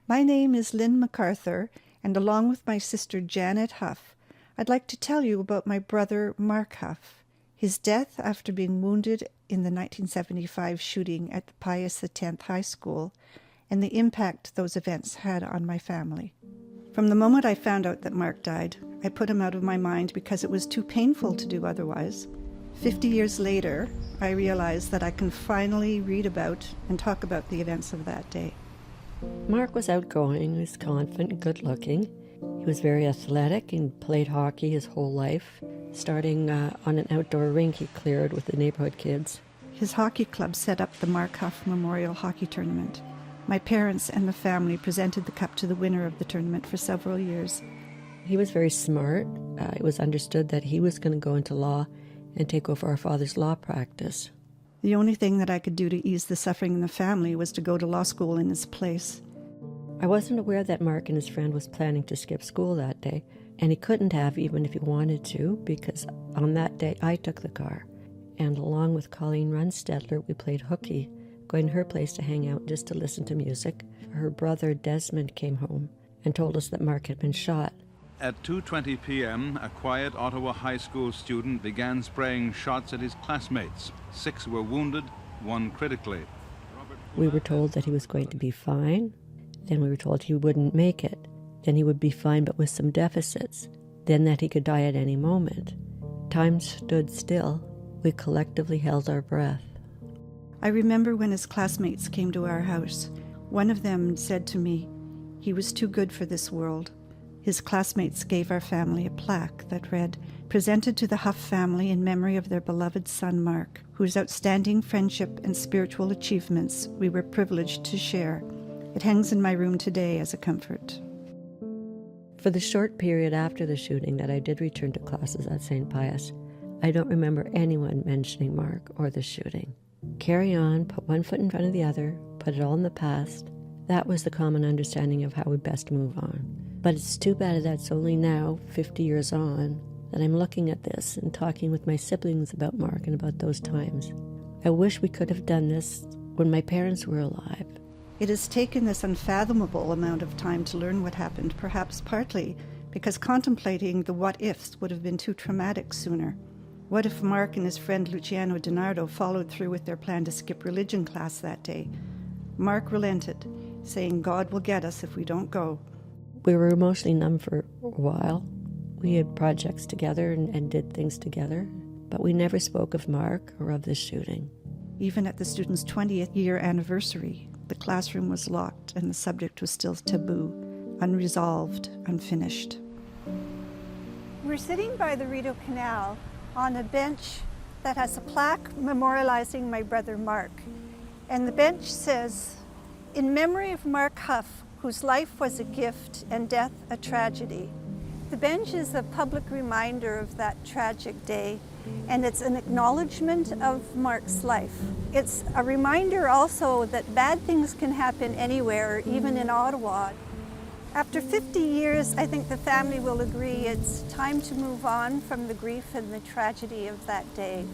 My name is Lynn MacArthur, and along with my sister Janet Hough, I'd like to tell you about my brother Mark Hough, his death after being wounded in the 1975 shooting at the Pius X High School, and the impact those events had on my family. From the moment I found out that Mark died, I put him out of my mind because it was too painful to do otherwise. 50 years later, I realized that I can finally read about and talk about the events of that day. Mark was outgoing, he was confident, good-looking. He was very athletic and played hockey his whole life, starting on an outdoor rink he cleared with the neighborhood kids. His hockey club set up the Mark Hough Memorial Hockey Tournament. My parents and the family presented the cup to the winner of the tournament for several years. He was very smart. It was understood that he was going to go into law and take over our father's law practice. The only thing that I could do to ease the suffering in the family was to go to law school in his place. I wasn't aware that Mark and his friend was planning to skip school that day, and he couldn't have even if he wanted to, because on that day I took the car. And along with Colleen Runstedler, we played hooky, going to her place to hang out just to listen to music. Her brother Desmond came home and told us that Mark had been shot. At 2:20 p.m., a quiet Ottawa high school student began spraying shots at his classmates. 6 were wounded, 1 critically. We were told that he was going to be fine. Then we were told he wouldn't make it. Then he would be fine but with some deficits. Then that he could die at any moment. Time stood still. We collectively held our breath. I remember when his classmates came to our house. One of them said to me, "He was too good for this world." His classmates gave our family a plaque that read, "Presented to the Hough family in memory of their beloved son Mark, whose outstanding friendship and spiritual achievements we were privileged to share." It hangs in my room today as a comfort. For the short period after the shooting that I did return to classes at St. Pius, I don't remember anyone mentioning Mark or the shooting. Carry on, put one foot in front of the other, put it all in the past. That was the common understanding of how we best move on. But it's too bad that it's only now, 50 years on, that I'm looking at this and talking with my siblings about Mark and about those times. I wish we could have done this when my parents were alive. It has taken this unfathomable amount of time to learn what happened, perhaps partly because contemplating the what-ifs would have been too traumatic sooner. What if Mark and his friend Luciano DiNardo followed through with their plan to skip religion class that day? Mark relented, saying God will get us if we don't go. We were emotionally numb for a while. We had projects together and did things together, but we never spoke of Mark or of the shooting. Even at the students' 20th year anniversary, the classroom was locked and the subject was still taboo, unresolved, unfinished. We're sitting by the Rideau Canal on a bench that has a plaque memorializing my brother Mark. And the bench says, "In memory of Mark Hough, whose life was a gift and death a tragedy." The bench is a public reminder of that tragic day, and it's an acknowledgement of Mark's life. It's a reminder also that bad things can happen anywhere, even in Ottawa. After 50 years, I think the family will agree it's time to move on from the grief and the tragedy of that day.